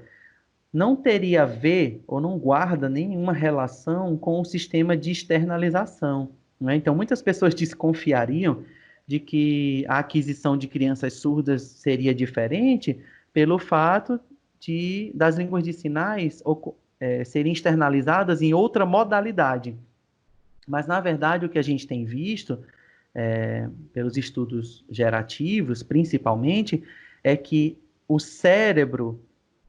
não teria a ver ou não guarda nenhuma relação com o sistema de externalização, né? Então, muitas pessoas desconfiariam de que a aquisição de crianças surdas seria diferente pelo fato das línguas de sinais serem externalizadas em outra modalidade. Mas, na verdade, o que a gente tem visto, pelos estudos gerativos, principalmente, é que o cérebro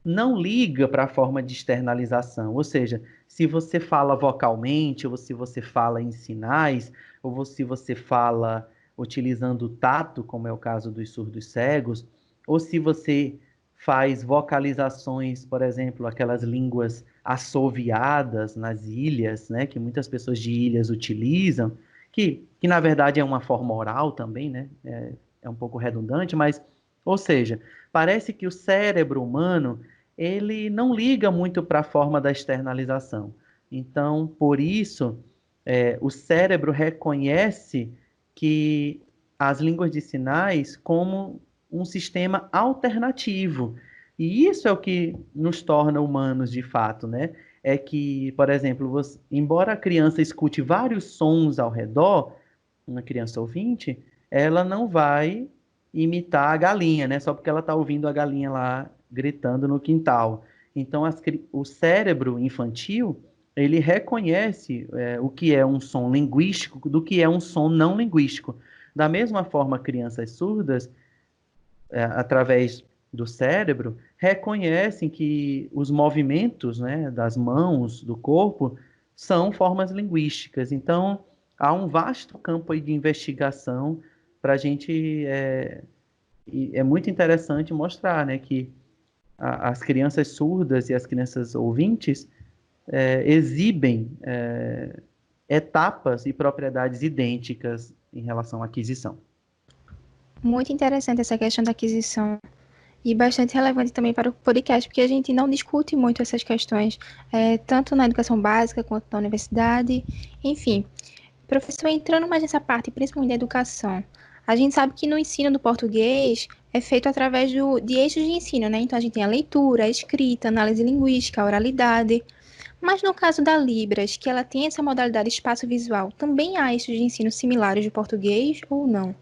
não liga para a forma de externalização. Ou seja, se você fala vocalmente, ou se você fala em sinais, ou se você fala utilizando o tato, como é o caso dos surdos cegos, ou se você faz vocalizações, por exemplo, aquelas línguas assoviadas nas ilhas, né, que muitas pessoas de ilhas utilizam, que na verdade é uma forma oral também, né, é um pouco redundante, mas, ou seja, parece que o cérebro humano ele não liga muito para a forma da externalização. Então, por isso, o cérebro reconhece que as línguas de sinais como um sistema alternativo. E isso é o que nos torna humanos de fato, né? É que, por exemplo, embora a criança escute vários sons ao redor, uma criança ouvinte, ela não vai imitar a galinha, né? Só porque ela está ouvindo a galinha lá gritando no quintal. Então, o cérebro infantil, ele reconhece o que é um som linguístico do que é um som não linguístico. Da mesma forma, crianças surdas, através do cérebro, reconhecem que os movimentos, né, das mãos, do corpo, são formas linguísticas. Então, há um vasto campo aí de investigação para a gente. É muito interessante mostrar, né, que as crianças surdas e as crianças ouvintes exibem etapas e propriedades idênticas em relação à aquisição. Muito interessante essa questão da aquisição e bastante relevante também para o podcast, porque a gente não discute muito essas questões, tanto na educação básica quanto na universidade, enfim. Professor, entrando mais nessa parte, principalmente da educação, a gente sabe que no ensino do português é feito através de eixos de ensino, né? Então a gente tem a leitura, a escrita, a análise linguística, a oralidade. Mas no caso da Libras, que ela tem essa modalidade espaço-visual, também há eixos de ensino similares do português ou não?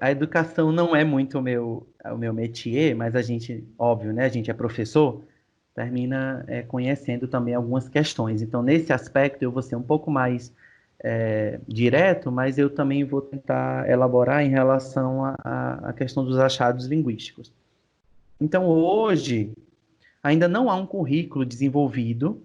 A educação não é muito o meu métier, mas a gente, óbvio, né? A gente é professor, termina conhecendo também algumas questões. Então, nesse aspecto, eu vou ser um pouco mais direto, mas eu também vou tentar elaborar em relação à questão dos achados linguísticos. Então, hoje, ainda não há um currículo desenvolvido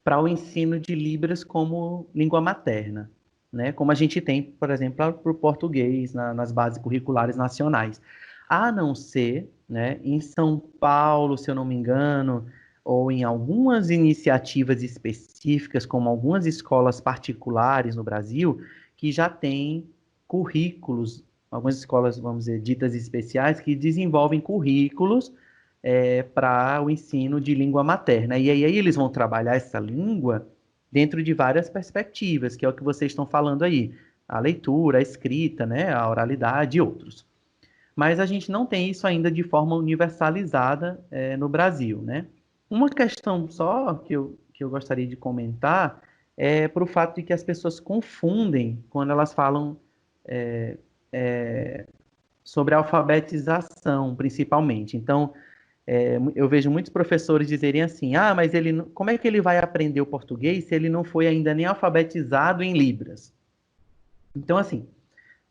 para o ensino de Libras como língua materna, né? Como a gente tem, por exemplo, para o português nas bases curriculares nacionais. A não ser, né, em São Paulo, se eu não me engano, ou em algumas iniciativas específicas, como algumas escolas particulares no Brasil, que já têm currículos, algumas escolas, vamos dizer, ditas especiais, que desenvolvem currículos para o ensino de língua materna. E aí eles vão trabalhar essa língua dentro de várias perspectivas, que é o que vocês estão falando aí. A leitura, a escrita, né, a oralidade e outros. Mas a gente não tem isso ainda de forma universalizada no Brasil, né? Uma questão só que eu gostaria de comentar é para o fato de que as pessoas confundem quando elas falam sobre alfabetização, principalmente. Então, eu vejo muitos professores dizerem assim, mas como é que ele vai aprender o português se ele não foi ainda nem alfabetizado em Libras? Então, assim,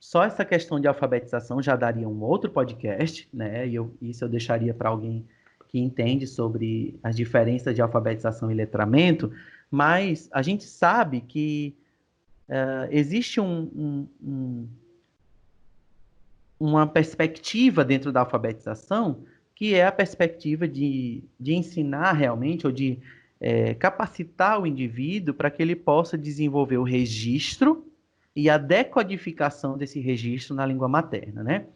só essa questão de alfabetização já daria um outro podcast, né? E isso eu deixaria para alguém que entende sobre as diferenças de alfabetização e letramento, mas a gente sabe que existe uma perspectiva dentro da alfabetização que é a perspectiva de ensinar realmente, ou de capacitar o indivíduo para que ele possa desenvolver o registro e a decodificação desse registro na língua materna, né?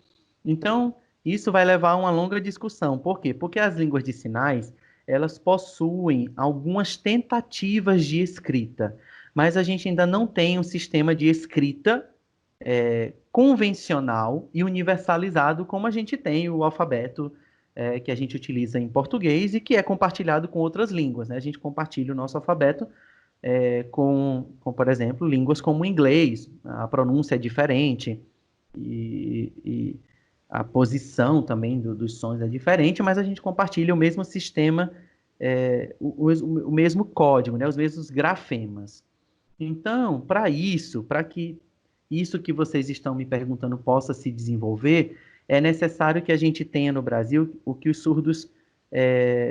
Então, isso vai levar a uma longa discussão. Por quê? Porque as línguas de sinais, elas possuem algumas tentativas de escrita, mas a gente ainda não tem um sistema de escrita convencional e universalizado como a gente tem o alfabeto que a gente utiliza em português e que é compartilhado com outras línguas, né? A gente compartilha o nosso alfabeto com, por exemplo, línguas como o inglês. A pronúncia é diferente e a posição também dos sons é diferente, mas a gente compartilha o mesmo sistema, o mesmo código, né? Os mesmos grafemas. Então, para que isso que vocês estão me perguntando possa se desenvolver, é necessário que a gente tenha no Brasil o que os surdos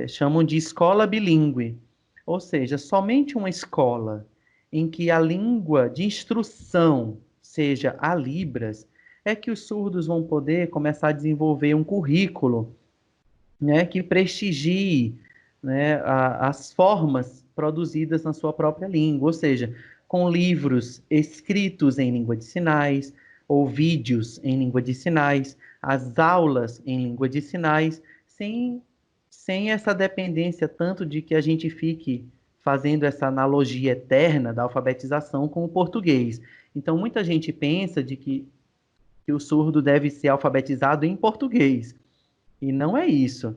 chamam de escola bilíngue. Ou seja, somente uma escola em que a língua de instrução seja a Libras, é que os surdos vão poder começar a desenvolver um currículo, né, que prestigie, né, as formas produzidas na sua própria língua, ou seja, com livros escritos em língua de sinais, ou vídeos em língua de sinais, as aulas em língua de sinais, sem essa dependência tanto de que a gente fique fazendo essa analogia eterna da alfabetização com o português. Então, muita gente pensa de que o surdo deve ser alfabetizado em português. E não é isso,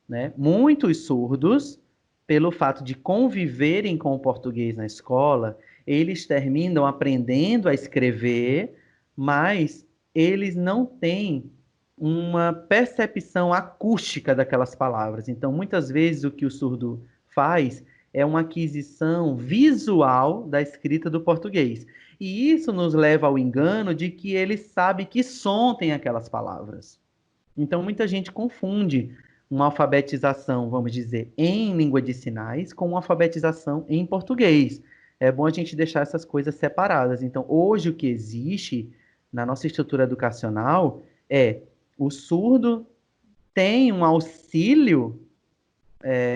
né? Muitos surdos, pelo fato de conviverem com o português na escola, eles terminam aprendendo a escrever, mas eles não têm uma percepção acústica daquelas palavras. Então, muitas vezes, o que o surdo faz é uma aquisição visual da escrita do português. E isso nos leva ao engano de que ele sabe que som tem aquelas palavras. Então, muita gente confunde uma alfabetização, vamos dizer, em língua de sinais com uma alfabetização em português. É bom a gente deixar essas coisas separadas. Então, hoje o que existe na nossa estrutura educacional é o surdo tem um auxílio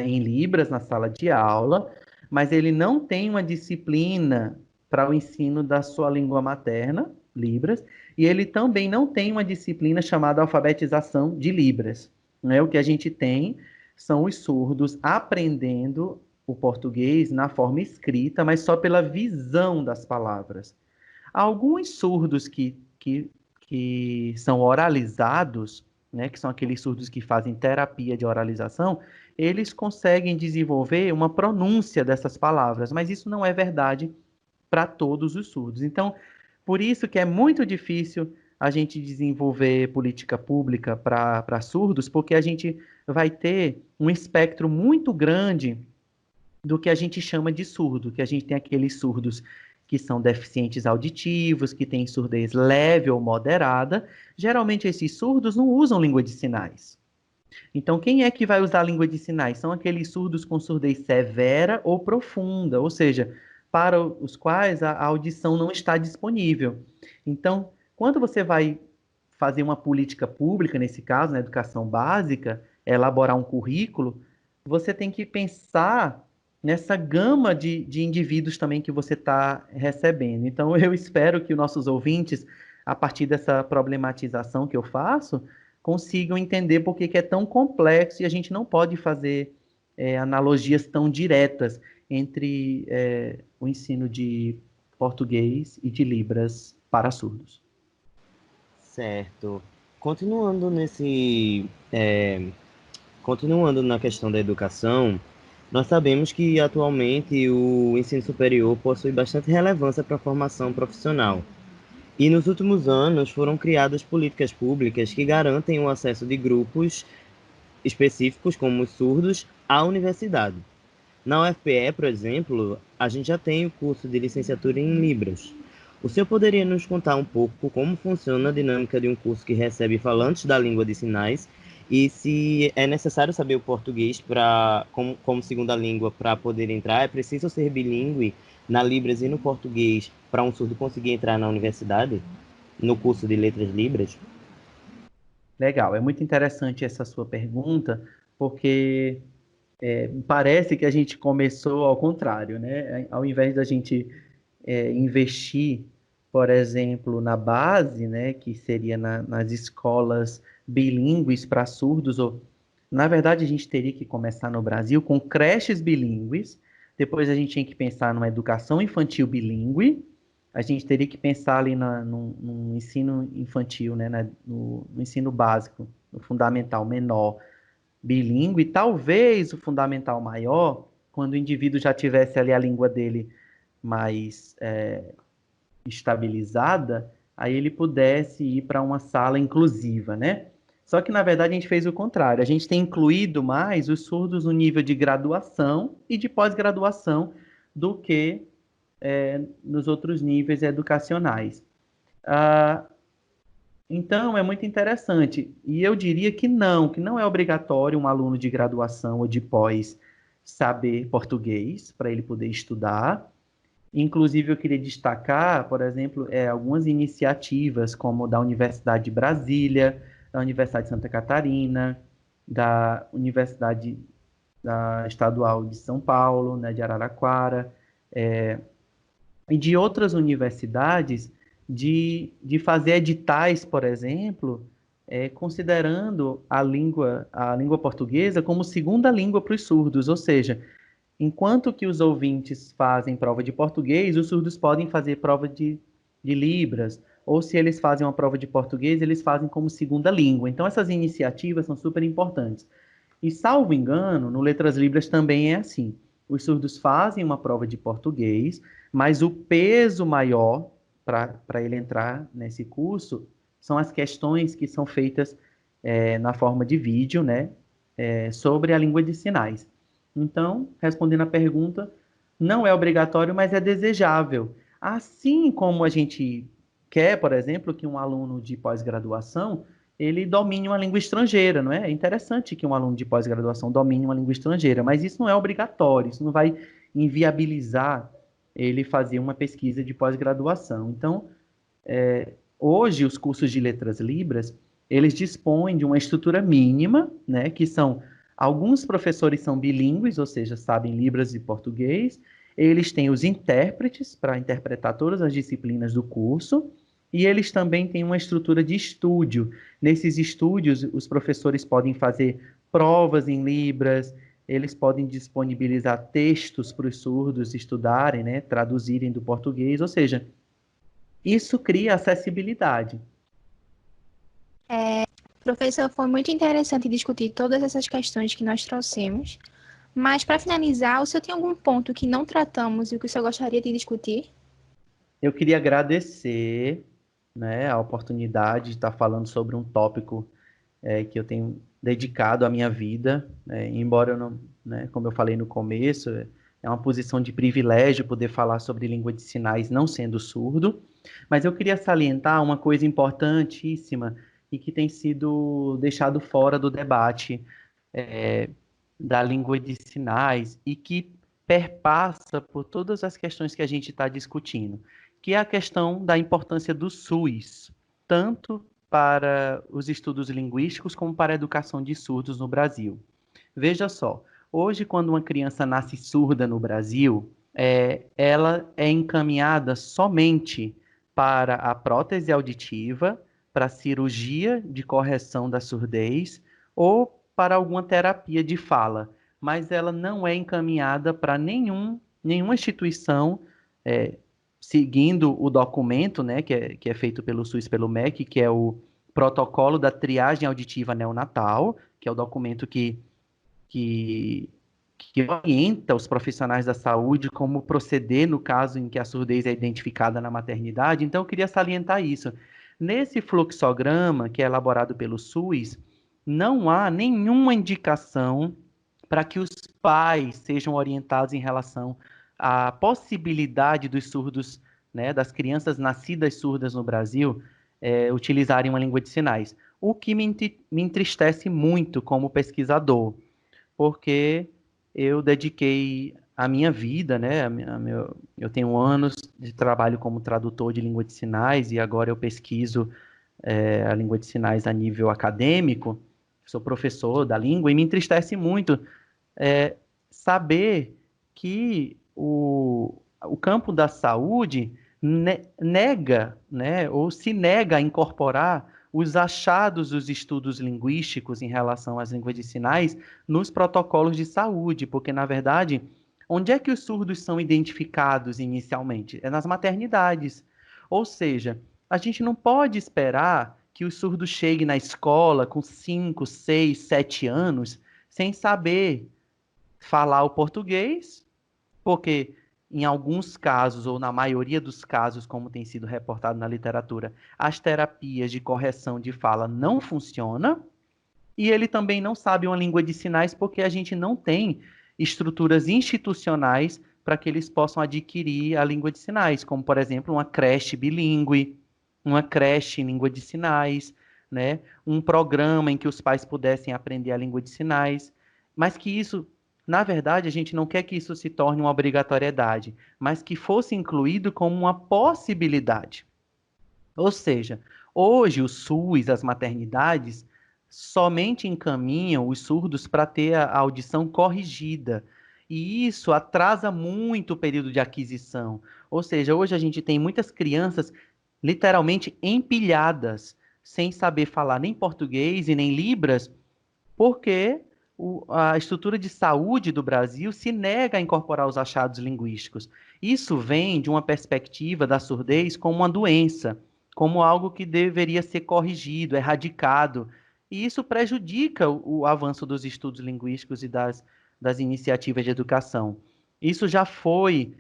em Libras na sala de aula, mas ele não tem uma disciplina para o ensino da sua língua materna, Libras, e ele também não tem uma disciplina chamada alfabetização de Libras. Né? O que a gente tem são os surdos aprendendo o português na forma escrita, mas só pela visão das palavras. Há alguns surdos que são oralizados, né, que são aqueles surdos que fazem terapia de oralização, eles conseguem desenvolver uma pronúncia dessas palavras, mas isso não é verdade para todos os surdos. Então, por isso que é muito difícil a gente desenvolver política pública para surdos, porque a gente vai ter um espectro muito grande do que a gente chama de surdo, que a gente tem aqueles surdos que são deficientes auditivos, que têm surdez leve ou moderada. Geralmente esses surdos não usam língua de sinais. Então, quem é que vai usar a língua de sinais? São aqueles surdos com surdez severa ou profunda, ou seja, para os quais a audição não está disponível. Então, quando você vai fazer uma política pública, nesse caso, na educação básica, elaborar um currículo, você tem que pensar nessa gama de indivíduos também que você está recebendo. Então, eu espero que os nossos ouvintes, a partir dessa problematização que eu faço, consigam entender por que é tão complexo e a gente não pode fazer analogias tão diretas entre o ensino de português e de Libras para surdos. Certo. Continuando continuando na questão da educação, nós sabemos que atualmente o ensino superior possui bastante relevância para a formação profissional. E nos últimos anos foram criadas políticas públicas que garantem o acesso de grupos específicos, como os surdos, à universidade. Na UFPE, por exemplo, a gente já tem o curso de licenciatura em Libras. O senhor poderia nos contar um pouco como funciona a dinâmica de um curso que recebe falantes da língua de sinais e se é necessário saber o português como segunda língua para poder entrar? É preciso ser bilíngue na Libras e no português para um surdo conseguir entrar na universidade, no curso de Letras Libras? Legal, é muito interessante essa sua pergunta, porque parece que a gente começou ao contrário, né? Ao invés da gente investir, por exemplo, na base, né, que seria nas escolas bilíngues para surdos, na verdade a gente teria que começar no Brasil com creches bilíngues, depois a gente tinha que pensar numa educação infantil bilíngue, a gente teria que pensar ali no ensino infantil, né, no ensino básico, no fundamental menor, bilíngue, e talvez o fundamental maior, quando o indivíduo já tivesse ali a língua dele mais estabilizada, aí ele pudesse ir para uma sala inclusiva, né? Só que, na verdade, a gente fez o contrário. A gente tem incluído mais os surdos no nível de graduação e de pós-graduação do que nos outros níveis educacionais. Então, é muito interessante. E eu diria que não é obrigatório um aluno de graduação ou de pós saber português para ele poder estudar. Inclusive, eu queria destacar, por exemplo, algumas iniciativas, como da Universidade de Brasília, da Universidade de Santa Catarina, da Universidade Estadual de São Paulo, né, de Araraquara, e de outras universidades, de fazer editais, por exemplo, considerando a língua portuguesa como segunda língua para os surdos, ou seja, enquanto que os ouvintes fazem prova de português, os surdos podem fazer prova de Libras, ou se eles fazem uma prova de português, eles fazem como segunda língua. Então, essas iniciativas são super importantes. E, salvo engano, no Letras Libras também é assim. Os surdos fazem uma prova de português, mas o peso maior para ele entrar nesse curso são as questões que são feitas na forma de vídeo, né, sobre a língua de sinais. Então, respondendo a pergunta, não é obrigatório, mas é desejável. Assim como a gente quer, por exemplo, que um aluno de pós-graduação ele domine uma língua estrangeira, não é? É interessante que um aluno de pós-graduação domine uma língua estrangeira, mas isso não é obrigatório, isso não vai inviabilizar ele fazer uma pesquisa de pós-graduação. Então, hoje, os cursos de Letras Libras, eles dispõem de uma estrutura mínima, né, que são, alguns professores são bilíngues, ou seja, sabem Libras e português, eles têm os intérpretes para interpretar todas as disciplinas do curso, e eles também têm uma estrutura de estúdio. Nesses estúdios, os professores podem fazer provas em Libras, eles podem disponibilizar textos para os surdos estudarem, né, traduzirem do português, ou seja, isso cria acessibilidade. Professor, foi muito interessante discutir todas essas questões que nós trouxemos. Mas, para finalizar, o senhor tem algum ponto que não tratamos e o que o senhor gostaria de discutir? Eu queria agradecer, né, a oportunidade de estar falando sobre um tópico que eu tenho dedicado à minha vida, embora eu não, né, como eu falei no começo, é uma posição de privilégio poder falar sobre língua de sinais não sendo surdo, mas eu queria salientar uma coisa importantíssima e que tem sido deixado fora do debate da língua de sinais e que perpassa por todas as questões que a gente está discutindo, que é a questão da importância do SUS, tanto para os estudos linguísticos como para a educação de surdos no Brasil. Veja só, hoje quando uma criança nasce surda no Brasil, ela é encaminhada somente para a prótese auditiva, para a cirurgia de correção da surdez ou para alguma terapia de fala, mas ela não é encaminhada para nenhuma instituição seguindo o documento, né, que é feito pelo SUS, pelo MEC, que é o Protocolo da Triagem Auditiva Neonatal, que é o documento que orienta os profissionais da saúde como proceder no caso em que a surdez é identificada na maternidade. Então, eu queria salientar isso. Nesse fluxograma, que é elaborado pelo SUS, não há nenhuma indicação para que os pais sejam orientados em relação à possibilidade dos surdos, né, das crianças nascidas surdas no Brasil, utilizarem uma língua de sinais. O que me entristece muito como pesquisador, porque eu dediquei a minha vida, né? Eu tenho anos de trabalho como tradutor de língua de sinais e agora eu pesquiso a língua de sinais a nível acadêmico, sou professor da língua, e me entristece muito saber que o campo da saúde nega, né, ou se nega a incorporar os achados dos estudos linguísticos em relação às línguas de sinais nos protocolos de saúde, porque, na verdade, onde é que os surdos são identificados inicialmente? É nas maternidades. Ou seja, a gente não pode esperar que o surdo chegue na escola com 5, 6, 7 anos sem saber falar o português, porque em alguns casos, ou na maioria dos casos, como tem sido reportado na literatura, as terapias de correção de fala não funcionam, e ele também não sabe uma língua de sinais porque a gente não tem estruturas institucionais para que eles possam adquirir a língua de sinais, como, por exemplo, uma creche bilíngue, uma creche em língua de sinais, né? Um programa em que os pais pudessem aprender a língua de sinais, mas que isso, na verdade, a gente não quer que isso se torne uma obrigatoriedade, mas que fosse incluído como uma possibilidade. Ou seja, hoje o SUS, as maternidades, somente encaminham os surdos para ter a audição corrigida. E isso atrasa muito o período de aquisição. Ou seja, hoje a gente tem muitas crianças literalmente empilhadas, sem saber falar nem português e nem Libras, porque a estrutura de saúde do Brasil se nega a incorporar os achados linguísticos. Isso vem de uma perspectiva da surdez como uma doença. como algo que deveria ser corrigido, erradicado. E isso prejudica o avanço dos estudos linguísticos e das iniciativas de educação. Isso já foi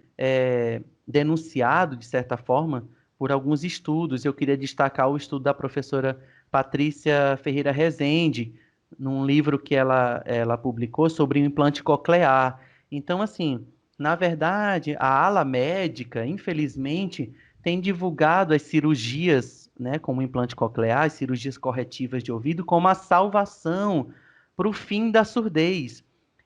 denunciado, de certa forma, por alguns estudos. Eu queria destacar o estudo da professora Patrícia Ferreira Rezende, num livro que ela publicou sobre o implante coclear. Então, assim, na verdade, a ala médica, infelizmente, tem divulgado as cirurgias, né, como implante coclear, as cirurgias corretivas de ouvido, como a salvação para o fim da surdez.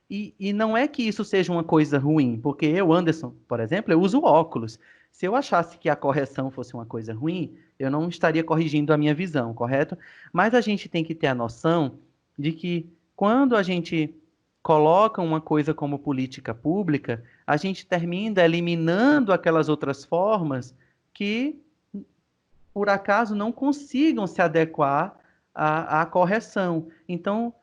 E não é que isso seja uma coisa ruim, porque eu, Anderson, por exemplo, eu uso óculos. Se eu achasse que a correção fosse uma coisa ruim, eu não estaria corrigindo a minha visão, correto? Mas a gente tem que ter a noção de que quando a gente coloca uma coisa como política pública, a gente termina eliminando aquelas outras formas que, por acaso, não consigam se adequar à correção. Então,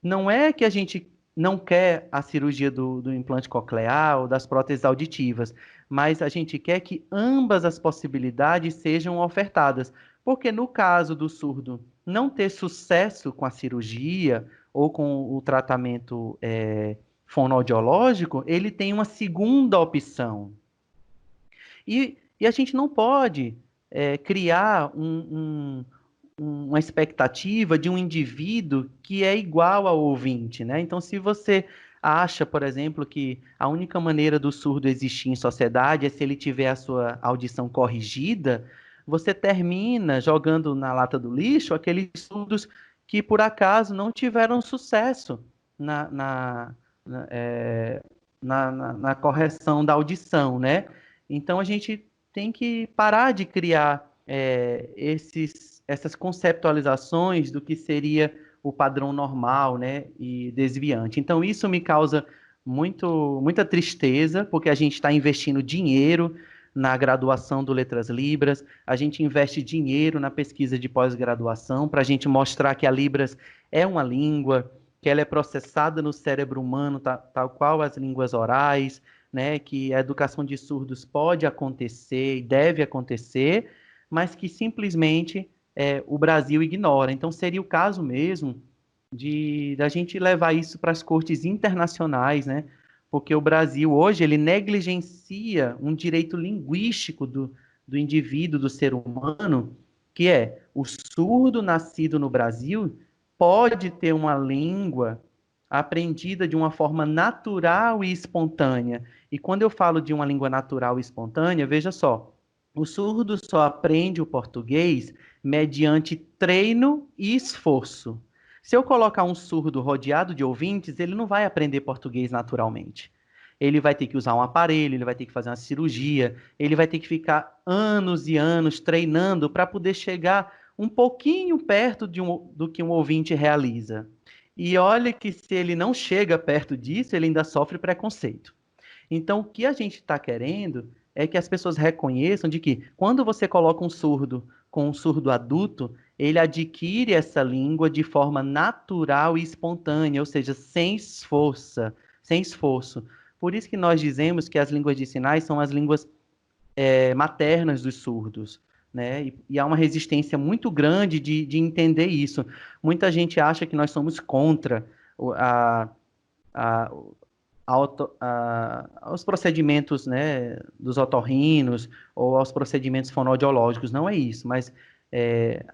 não é que a gente não quer a cirurgia do implante coclear ou das próteses auditivas, mas a gente quer que ambas as possibilidades sejam ofertadas. Porque no caso do surdo não ter sucesso com a cirurgia ou com o tratamento fonoaudiológico, ele tem uma segunda opção. E a gente não pode criar uma expectativa de um indivíduo que é igual ao ouvinte, né? Então, se você acha, por exemplo, que a única maneira do surdo existir em sociedade é se ele tiver a sua audição corrigida, você termina jogando na lata do lixo aqueles surdos que, por acaso, não tiveram sucesso na correção da audição, né? Então, a gente tem que parar de criar essas conceptualizações do que seria o padrão normal, né, e desviante. Então, isso me causa muita tristeza, porque a gente está investindo dinheiro na graduação do Letras Libras, a gente investe dinheiro na pesquisa de pós-graduação para a gente mostrar que a Libras é uma língua, que ela é processada no cérebro humano, tal qual as línguas orais, né, que a educação de surdos pode acontecer e deve acontecer, mas que simplesmente o Brasil ignora. Então, seria o caso mesmo da gente levar isso para as cortes internacionais, né? Porque o Brasil hoje ele negligencia um direito linguístico do indivíduo, do ser humano, que é o surdo nascido no Brasil pode ter uma língua aprendida de uma forma natural e espontânea. E quando eu falo de uma língua natural e espontânea, veja só, o surdo só aprende o português mediante treino e esforço. Se eu colocar um surdo rodeado de ouvintes, ele não vai aprender português naturalmente. Ele vai ter que usar um aparelho, ele vai ter que fazer uma cirurgia, ele vai ter que ficar anos e anos treinando para poder chegar um pouquinho perto do que um ouvinte realiza. E olha que se ele não chega perto disso, ele ainda sofre preconceito. Então, o que a gente está querendo é que as pessoas reconheçam de que quando você coloca um surdo com um surdo adulto, ele adquire essa língua de forma natural e espontânea, ou seja, sem esforço. Por isso que nós dizemos que as línguas de sinais são as línguas maternas dos surdos, né? E há uma resistência muito grande de entender isso. Muita gente acha que nós somos contra aos procedimentos, né, dos otorrinos ou aos procedimentos fonoaudiológicos. Não é isso, mas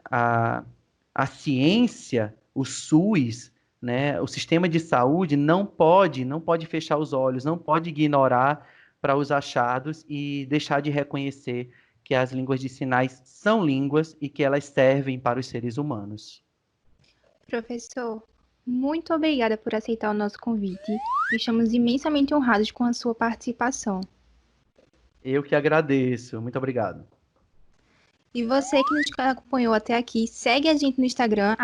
a ciência, o SUS, né, o sistema de saúde não pode fechar os olhos, não pode ignorar para os achados e deixar de reconhecer que as línguas de sinais são línguas e que elas servem para os seres humanos. Professor, muito obrigada por aceitar o nosso convite. Estamos imensamente honrados com a sua participação. Eu que agradeço. Muito obrigado. E você que nos acompanhou até aqui, segue a gente no Instagram,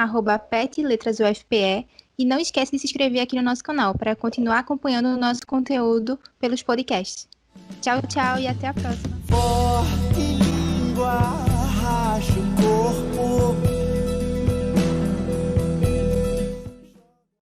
@petletrasufpe, e não esquece de se inscrever aqui no nosso canal para continuar acompanhando o nosso conteúdo pelos podcasts. Tchau, tchau e até a próxima. Forte língua racha o corpo.